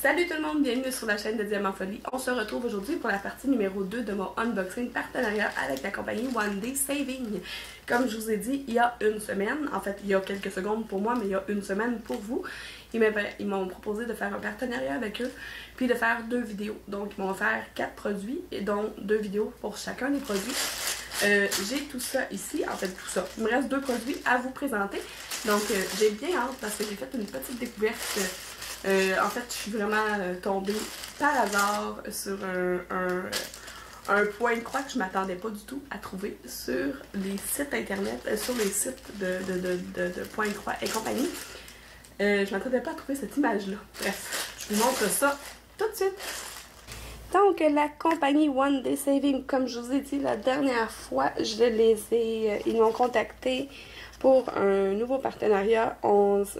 Salut tout le monde, bienvenue sur la chaîne de Diamant Folie. On se retrouve aujourd'hui pour la partie numéro 2 de mon unboxing partenariat avec la compagnie One Day Saving. Comme je vous ai dit, il y a une semaine, en fait il y a quelques secondes pour moi, mais il y a une semaine pour vous, ils m'ont proposé de faire un partenariat avec eux, puis de faire 2 vidéos. Donc ils m'ont offert 4 produits, et dont 2 vidéos pour chacun des produits. J'ai tout ça ici, en fait tout ça. Il me reste 2 produits à vous présenter. Donc j'ai bien hâte parce que j'ai fait une petite découverte. En fait, je suis vraiment tombée par hasard sur un point de croix que je m'attendais pas du tout à trouver sur les sites internet, sur les sites de point de croix et compagnie. Je m'attendais pas à trouver cette image-là. Bref, je vous montre ça tout de suite. Donc, la compagnie One Day Saving, comme je vous ai dit la dernière fois, ils m'ont contacté pour un nouveau partenariat.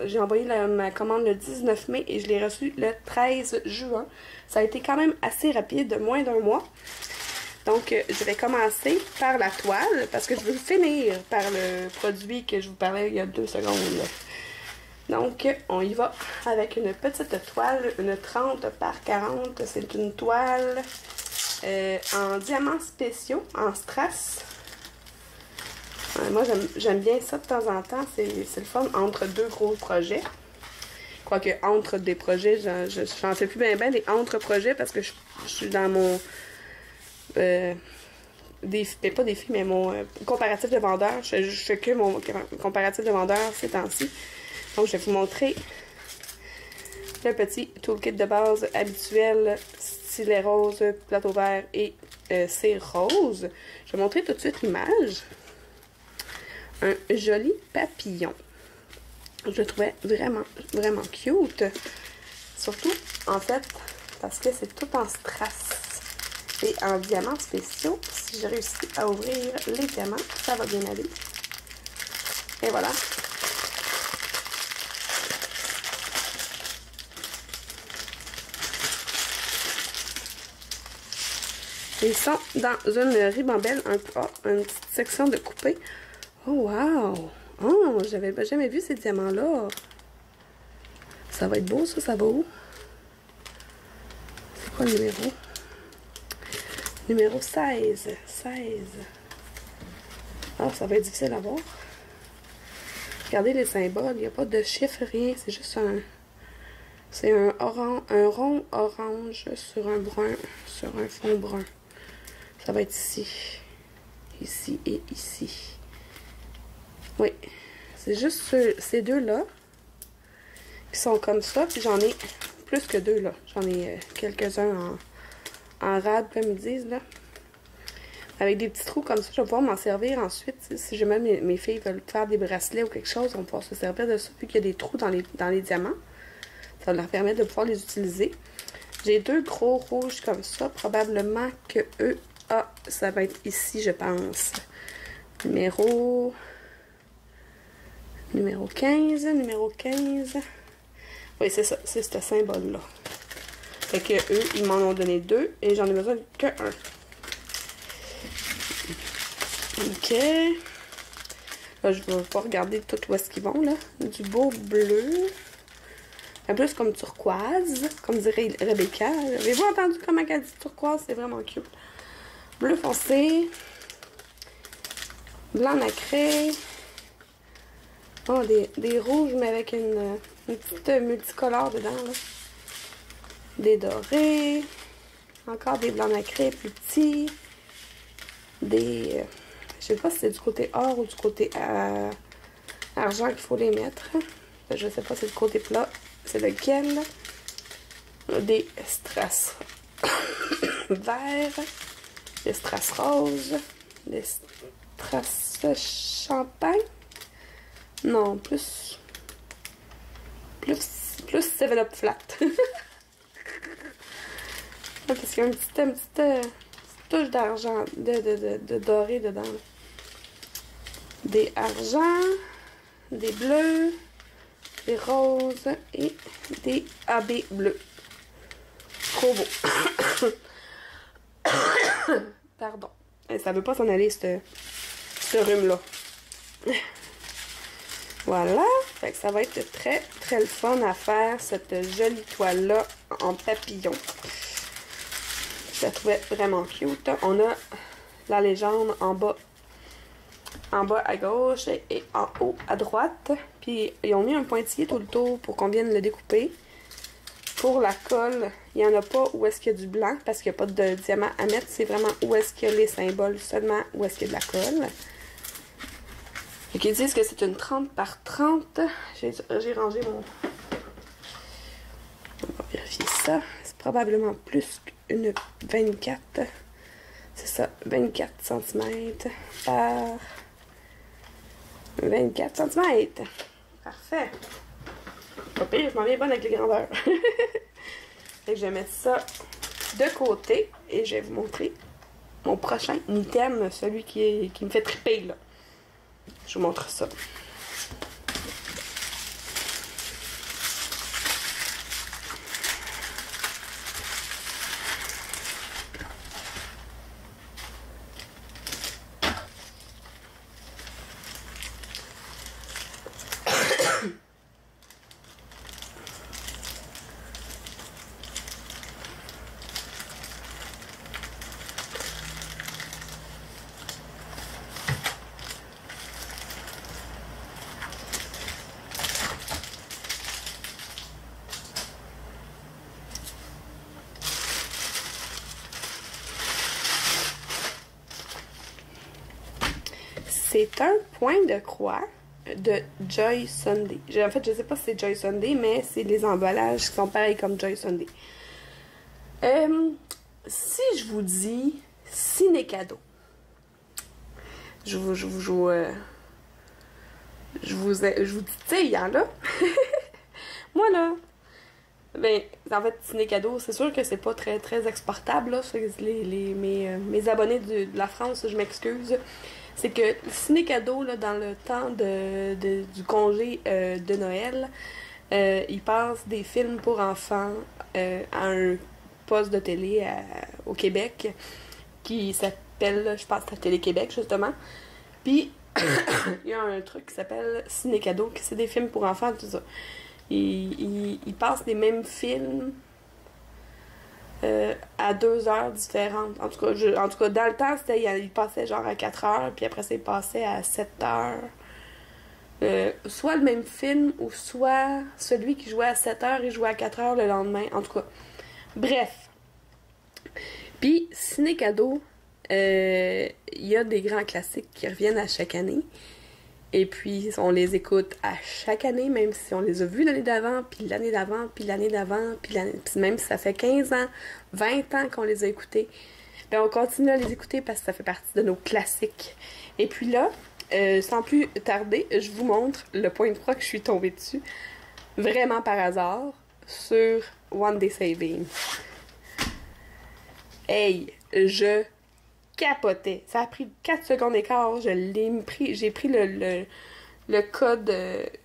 J'ai envoyé ma commande le 19 mai et je l'ai reçue le 13 juin. Ça a été quand même assez rapide, moins d'un mois. Donc, je vais commencer par la toile parce que je veux finir par le produit que je vous parlais il y a 2 secondes. Donc, on y va avec une petite toile, une 30 par 40. C'est une toile en diamants spéciaux, en strass. Moi, j'aime bien ça de temps en temps. C'est le fun entre 2 gros projets. Quoique, entre des projets, j'en fais plus bien des entre-projets parce que je suis dans mon... pas défi, mais mon comparatif de vendeur. Je fais que mon comparatif de vendeur ces temps-ci. Donc, je vais vous montrer le petit toolkit de base habituel, stylet rose, plateau vert et cire rose. Je vais montrer tout de suite l'image. Un joli papillon. Je le trouvais vraiment, vraiment cute. Surtout, en fait, parce que c'est tout en strass et en diamants spéciaux. Si j'ai réussi à ouvrir les diamants, ça va bien aller. Et voilà. Ils sont dans une ribambelle, une petite section de coupé. Oh wow! Oh, j'avais jamais vu ces diamants-là. Ça va être beau, ça. Ça va où? C'est quoi le numéro? Numéro 16. 16. Ah, ça va être difficile à voir. Regardez les symboles. Il n'y a pas de chiffre, rien. C'est juste un... C'est un rond orange sur un brun, sur un fond brun. Ça va être ici. Ici et ici. Oui. C'est juste ces deux-là qui sont comme ça. Puis j'en ai plus que 2 là. J'en ai quelques-uns en rade, comme ils disent là. Avec des petits trous comme ça, je vais pouvoir m'en servir ensuite. Si jamais mes filles veulent faire des bracelets ou quelque chose, on va pouvoir se servir de ça. Puis qu'il y a des trous dans les diamants. Ça va leur permettre de pouvoir les utiliser. J'ai 2 gros rouges comme ça. Probablement que eux... Ah, ça va être ici, je pense. Numéro 15. Numéro 15. Oui, c'est ça. C'est ce symbole-là. Fait que eux, ils m'en ont donné 2 et j'en ai besoin que 1. OK. Là, je vais pas regarder tout où est-ce qu'ils vont, là. Du beau bleu. Un peu comme turquoise, comme dirait Rebecca. Avez-vous entendu comment elle dit turquoise? C'est vraiment cute. Bleu foncé. Blanc nacré. Oh, des rouges, mais avec une petite multicolore dedans, là. Des dorés. Encore des blancs nacrés plus petits. Des... je sais pas si c'est du côté or ou du côté argent qu'il faut les mettre. Je sais pas si c'est le côté plat. C'est lequel? Des strass verts, des strass roses, des strass champagne. Non, plus 7-Up flat. Parce qu'il y a une petite touche d'argent, de doré dedans. Des argents, des bleus, des roses et des AB bleus. Trop beau. Pardon. Ça veut pas s'en aller, ce rhume-là. Voilà, fait que ça va être très très le fun à faire, cette jolie toile-là en papillon. Je la trouvais vraiment cute. On a la légende en bas à gauche et en haut à droite. Puis ils ont mis un pointillé tout le tour pour qu'on vienne le découper. Pour la colle, il n'y en a pas où est-ce qu'il y a du blanc parce qu'il n'y a pas de diamant à mettre. C'est vraiment où est-ce qu'il y a les symboles, seulement où est-ce qu'il y a de la colle. Et qu'ils disent que c'est une 30 par 30. J'ai rangé mon... On va vérifier ça. C'est probablement plus qu'une 24. C'est ça, 24 cm par 24 cm. Parfait. Pas pire, je m'en viens bonne avec les grandeurs. Fait que je vais mettre ça de côté et je vais vous montrer mon prochain item, celui qui me fait triper là. Je vous montre ça. C'est un point de croix de Joy Sunday. En fait, je sais pas si c'est Joy Sunday, mais c'est les emballages qui sont pareils comme Joy Sunday. Si je vous dis ciné cadeau, je vous titille, hein, là. Moi, là, ben, en fait, ciné cadeau, c'est sûr que c'est pas très, très exportable, là. Mes abonnés de la France, je m'excuse. C'est que le ciné cadeau, là, dans le temps du congé de Noël, ils passent des films pour enfants à un poste de télé au Québec qui s'appelle, je pense, la Télé-Québec, justement. Puis, il y a un truc qui s'appelle ciné cadeau, qui c'est des films pour enfants, tout ça. Ils passent les mêmes films à 2 heures différentes. En tout cas, dans le temps, il passait genre à 4 heures, puis après ça, il passait à 7 heures. Soit le même film, ou soit celui qui jouait à 7 heures, il jouait à 4 heures le lendemain. En tout cas, bref. Puis, ciné cadeau, il y a des grands classiques qui reviennent à chaque année. Et puis, on les écoute à chaque année, même si on les a vus l'année d'avant, puis l'année d'avant, puis l'année d'avant, puis même si ça fait 15 ans, 20 ans qu'on les a écoutés, ben on continue à les écouter parce que ça fait partie de nos classiques. Et puis là, sans plus tarder, je vous montre le point de croix que je suis tombée dessus, vraiment par hasard, sur One Day Saving. Hey, je capotais. Ça a pris 4 secondes et quart. J'ai pris le code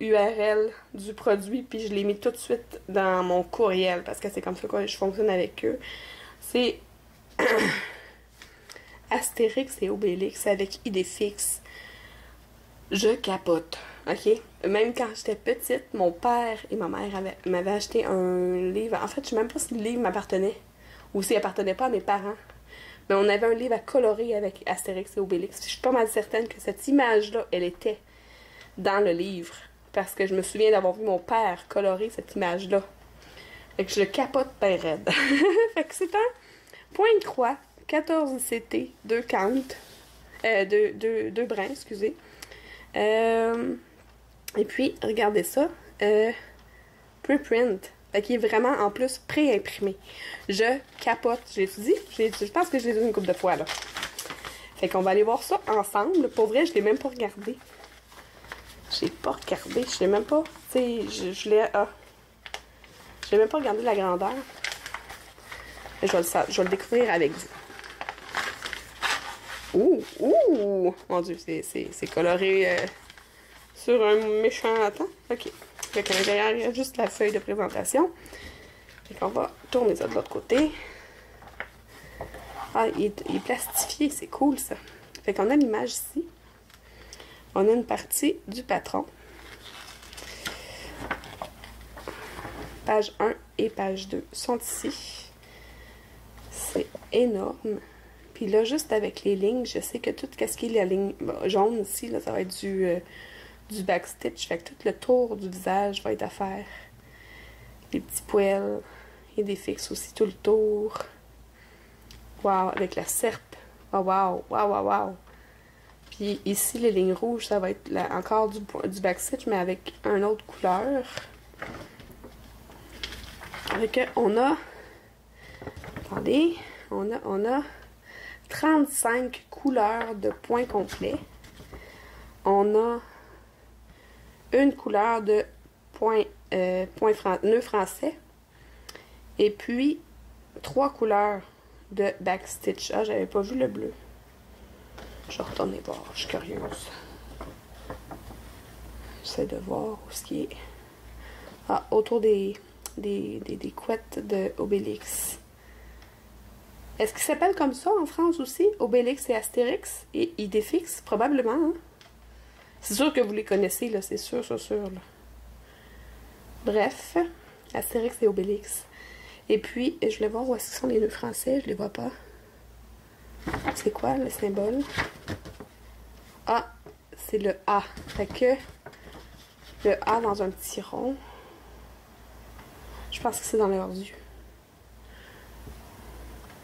URL du produit, puis je l'ai mis tout de suite dans mon courriel, parce que c'est comme ça que je fonctionne avec eux. C'est Astérix et Obélix avec Idéfix. Je capote, ok? Même quand j'étais petite, mon père et ma mère m'avaient acheté un livre. En fait, je sais même pas si le livre m'appartenait, ou s'il appartenait pas à mes parents. Mais on avait un livre à colorer avec Astérix et Obélix. Je suis pas mal certaine que cette image-là, elle était dans le livre. Parce que je me souviens d'avoir vu mon père colorer cette image-là. Fait que je capote bien raide. Fait que c'est un point de croix, 14 CT, 2 cantes, 2 brins, excusez. Et puis, regardez ça. Preprint. Fait qu'il est vraiment, en plus, pré-imprimé. Je capote. Je pense que je l'ai dit une couple de fois, là. Fait qu'on va aller voir ça ensemble. Pour vrai, je l'ai même pas regardé. J'ai pas regardé. Je l'ai même pas... Tu sais, je l'ai... Je l'ai même pas regardé la grandeur. Je vais le découvrir avec vous. Ouh! Mon Dieu, c'est coloré sur un méchant temps. OK. Fait qu'à l'intérieur, il y a juste la feuille de présentation. Fait qu'on va tourner ça de l'autre côté. Ah, il est plastifié, c'est cool ça. Fait qu'on a l'image ici. On a une partie du patron. page 1 et page 2 sont ici. C'est énorme. Puis là, juste avec les lignes, je sais que tout ce qui est la ligne jaune ici, là, ça va être du backstitch. Fait que tout le tour du visage va être à faire. Les petits poils. Il y a des fixes aussi tout le tour. Wow, avec la serpe. Oh wow, wow, wow, wow. Puis ici, les lignes rouges, ça va être là, encore du backstitch, mais avec une autre couleur. Avec on a... Attendez, on a 35 couleurs de points complets. On a une couleur de nœud français. Et puis, 3 couleurs de backstitch. Ah, j'avais pas vu le bleu. Je vais retourner voir, je suis curieuse. J'essaie de voir où ce qui est. Ah, autour des couettes de Obélix. Est-ce qu'il s'appelle comme ça en France aussi? Obélix et Astérix et Idéfix? Probablement, hein? C'est sûr que vous les connaissez, là, c'est sûr, là. Bref, Astérix et Obélix. Et puis, je voulais voir où est-ce sont les nœuds français, je les vois pas. C'est quoi le symbole? Ah, c'est le A. Fait que le A dans un petit rond. Je pense que c'est dans leurs yeux.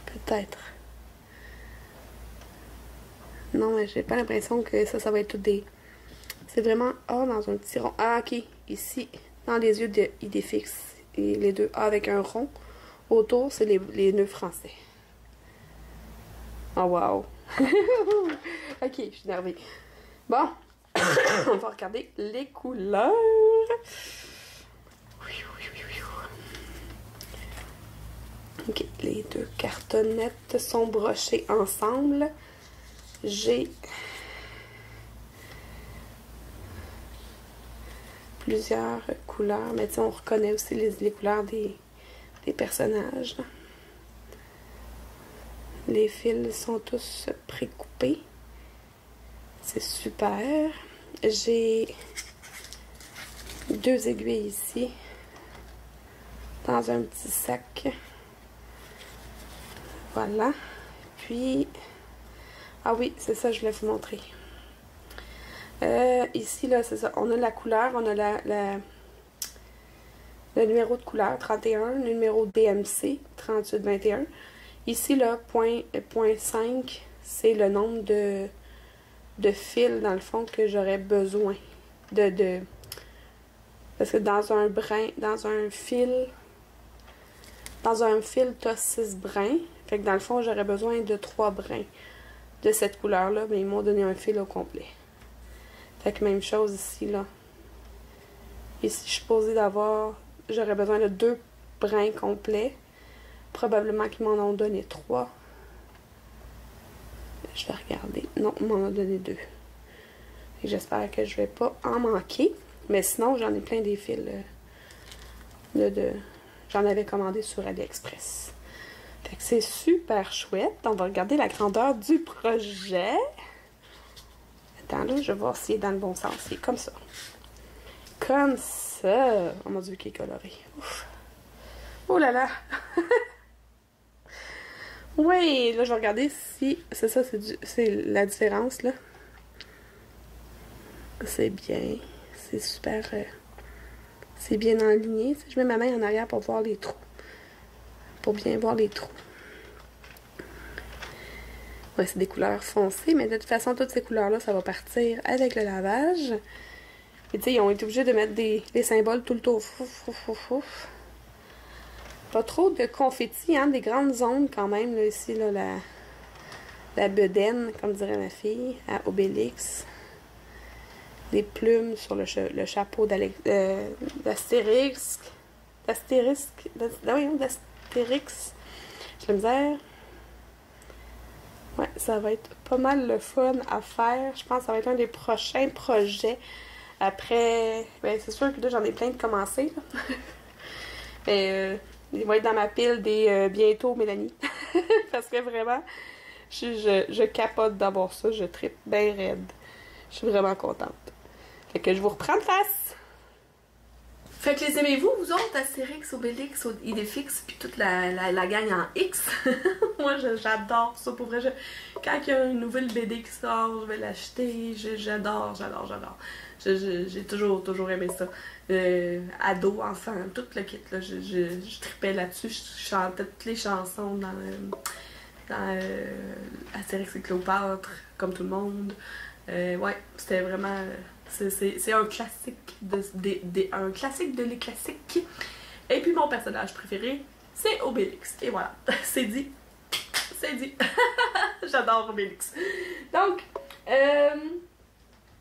Peut-être. Non, mais j'ai pas l'impression que ça va être tout des... C'est vraiment A dans un petit rond. Ah, ok. Ici, dans les yeux de Idéfix. Et les deux A avec un rond. Autour, c'est les nœuds français. Oh, wow. Ok, je suis énervée. Bon, on va regarder les couleurs. Ok, les deux cartonnettes sont brochées ensemble. J'ai plusieurs couleurs, mais tu sais, on reconnaît aussi les couleurs des personnages. Les fils sont tous précoupés. C'est super. J'ai 2 aiguilles ici dans un petit sac. Voilà. Puis, ah oui, c'est ça, je voulais vous montrer. Ici, là, c'est ça. On a la couleur, on a le numéro de couleur 31, le numéro DMC 3821. Ici, là, point 5, c'est le nombre de fils, dans le fond, que j'aurais besoin. Parce que dans un fil, tu as 6 brins. Fait que dans le fond, j'aurais besoin de 3 brins de cette couleur-là. Mais ils m'ont donné un fil au complet. Fait que même chose ici, là. Ici, je suis supposée d'avoir... J'aurais besoin de 2 brins complets. Probablement qu'ils m'en ont donné 3. Je vais regarder. Non, ils m'en ont donné 2. J'espère que je vais pas en manquer. Mais sinon, j'en ai plein des fils. J'en avais commandé sur AliExpress. Fait que c'est super chouette. On va regarder la grandeur du projet. Attends, là, je vais voir s'il est dans le bon sens. Il est comme ça. Comme ça. Oh mon Dieu, qu'il est coloré. Ouf. Oh là là. Oui, là, je vais regarder si... C'est ça, c'est la différence, là. C'est bien. C'est super... c'est bien aligné. Je mets ma main en arrière pour voir les trous. Pour bien voir les trous. Ouais, c'est des couleurs foncées, mais de toute façon, toutes ces couleurs-là, ça va partir avec le lavage. Et tu sais, ils ont été obligés de mettre des symboles tout le tour. Pas trop de confettis, hein, des grandes zones quand même, là, ici, là, la bedaine, comme dirait ma fille, à Obélix. Des plumes sur le chapeau d'Astérix. D'Astérix. J'ai la misère. Ouais, ça va être pas mal le fun à faire. Je pense que ça va être un des prochains projets. Après, ben c'est sûr que là, j'en ai plein de commencer. Mais il va être dans ma pile des bientôt, Mélanie. Parce que vraiment, je capote d'avoir ça. Je trippe bien raide. Je suis vraiment contente. Fait que je vous reprends de face. Fait que les aimez-vous, vous autres, Astérix, Obélix, Idéfix, puis toute la gang en X? Moi, j'adore ça, pour vrai. Quand il y a une nouvelle BD qui sort, je vais l'acheter. J'adore. J'ai toujours aimé ça. Ado, enfant, tout le kit, là, je tripais là-dessus. Je chantais toutes les chansons dans Astérix et Cléopâtre, comme tout le monde. Ouais, c'était vraiment... C'est un classique un classique de les classiques. Et puis mon personnage préféré, c'est Obélix. Et voilà, c'est dit. J'adore Obélix. Donc,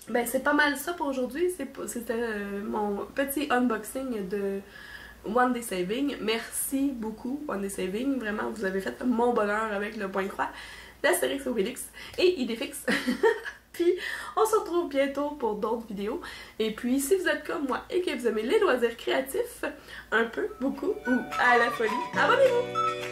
ben c'est pas mal ça pour aujourd'hui. C'était mon petit unboxing de One Day Saving. Merci beaucoup, One Day Saving. Vraiment, vous avez fait mon bonheur avec le point croix d'Astérix, Obélix et Idéfix. Puis, on se retrouve bientôt pour d'autres vidéos. Et puis, si vous êtes comme moi et que vous aimez les loisirs créatifs, un peu, beaucoup ou à la folie, abonnez-vous!